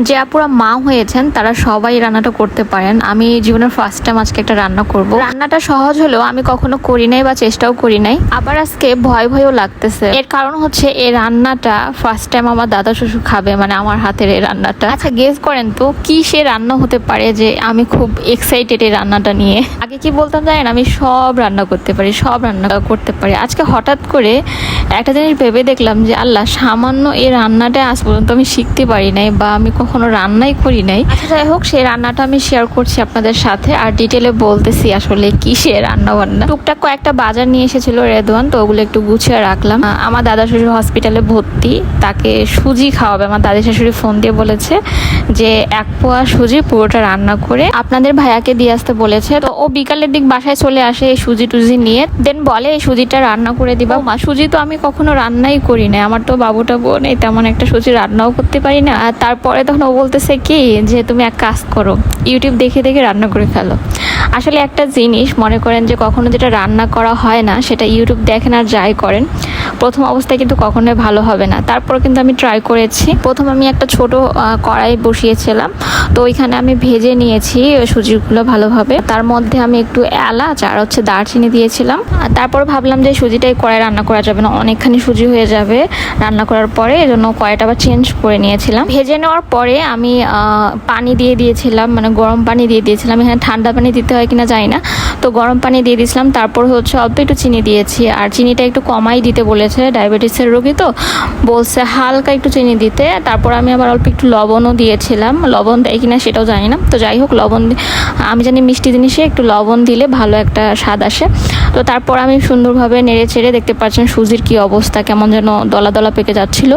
যে আপুরা মা হয়েছেন তারা সবাই রান্নাটা করতে পারেন। আমি জীবনের ফার্স্ট টাইম আজকে একটা রান্না করব। রান্নাটা সহজ হলেও আমি কখনো করি নাই বা চেষ্টাও করি নাই, আবার আজকে ভয় ভয়ও লাগতেছে। এর কারণ হচ্ছে এই রান্নাটা ফার্স্ট টাইম আমার দাদা শ্বশুর খাবে, মানে আমার হাতের এই রান্নাটা। আচ্ছা গেস করেন তো কি সে রান্না হতে পারে যে আমি খুব এক্সাইটেড এই রান্নাটা নিয়ে। আগে কি বলতাম জানেন, আমি সব রান্না করতে পারি, সব রান্না করতে পারি। আজকে হঠাৎ করে একটা জিনিস ভেবে দেখলাম যে আল্লাহ, সামান্য এই রান্নাটা আজ পর্যন্ত আমি শিখতে পারি নাই বা আমি কখনো রান্নাই করি নাই। আচ্ছা যাই হোক, সেই রান্নাটা আমি শেয়ার করছি আপনাদের সাথে, আর ডিটেলে বলতেছি আসলে কি সে রান্না বান্না। টুকটাক কয়েকটা বাজার নিয়ে এসেছিল রেদওয়ান, তো ওগুলো একটু গুছিয়ে রাখলাম। আমার দাদা শ্বশুর হসপিটালে ভর্তি, তাকে সুজি খাওয়াবে। আমার দাদি শাশুড়ি ফোন দিয়ে বলেছে যে 1 পোয়া সুজি পুরোটা রান্না করে আপনাদের ভাইয়াকে দিয়ে আসতে বলেছে। তো ও বিকালের দিক বাসায় চলে আসে এই সুজি টুজি নিয়ে, দেন বলে এই সুজিটা রান্না করে দিবা। মা, সুজি তো আমি কখনো রান্নাই করি না, আমার তো বাবুটা বোন, এই তেমন একটা সুজি রান্নাও করতে পারি না। আর তারপরে তখন ও বলতেছে কি যে তুমি এক কাজ করো, ইউটিউব দেখে দেখে রান্না করে ফেলো। আসলে একটা জিনিস মনে করেন যে কখনো যেটা রান্না করা হয় না সেটা ইউটিউব দেখেন আর যাই করেন, প্রথম অবস্থায় কিন্তু কখনোই ভালো হবে না। তারপর কিন্তু আমি ট্রাই করেছি। প্রথম আমি একটা ছোট কড়াই বসিয়েছিলাম, তো ওইখানে আমি ভেজে নিয়েছি সুজিগুলো ভালোভাবে। তার মধ্যে আমি একটু এলাচ আর হচ্ছে দারচিনি দিয়েছিলাম। আর তারপর ভাবলাম যে সুজিটাই কড়াই রান্না করা যাবে না, অনেকখানি সুজি হয়ে যাবে রান্না করার পরে, এজন্য কড়াইটা আবার চেঞ্জ করে নিয়েছিলাম। ভেজে নেওয়ার পরে আমি পানি দিয়ে দিয়েছিলাম, মানে গরম পানি দিয়ে দিয়েছিলাম। এখানে ঠান্ডা পানি দিতে হয় কিনা জানি না, তো গরম পানি দিয়ে দিয়েছিলাম। তারপর হচ্ছে অল্প একটু চিনি দিয়েছি, আর চিনিটা একটু কমাই দিতে বলেছে, ডায়াবেটিসের রোগী তো বলছে হালকা একটু চিনি দিতে। তারপর আমি আবার অল্প একটু লবণও দিয়েছিলাম, লবণ দেয় কিনা সেটাও জানি না। তো যাই হোক, লবণ আমি জানি মিষ্টি জিনিসে একটু লবণ দিলে ভালো একটা স্বাদ আসে। তো তারপর আমি সুন্দরভাবে নেড়ে চেড়ে, দেখতে পাচ্ছেন সুজির কি অবস্থা, কেমন যেন দলা দলা পেকে যাচ্ছিল।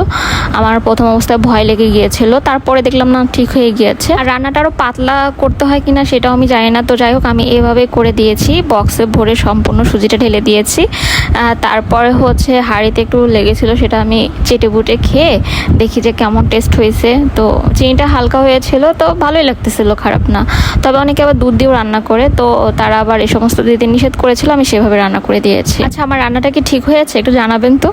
আমার প্রথম অবস্থায় ভয় লেগে গিয়েছিল, তারপরে দেখলাম না ঠিক হয়ে গিয়েছে। আর রান্নাটা আরও পাতলা করতে হয় কিনা সেটাও আমি জানি না। তো যাই হোক, আমি এভাবে করে দিয়েছি, বক্সে ভরে সম্পূর্ণ সুজিটা ঢেলে দিয়েছি। তারপরে হচ্ছে হাঁড়িতে একটু লেগেছিল, সেটা আমি চেটে বুটে খেয়ে দেখি যে কেমন টেস্ট হয়েছে। তো চিনিটা হালকা হয়েছিল, তো ভালোই লাগতেছিল, খারাপ না। তবে অনেকে আবার দুধ দিয়েও রান্না করে, তো তারা আবার এই সমস্ত দিতে নিষেধ করেছিল, আমি সেভাবে রান্না করে দিয়েছি। আচ্ছা, আমার রান্নাটা কি ঠিক হয়েছে একটু জানাবেন তো।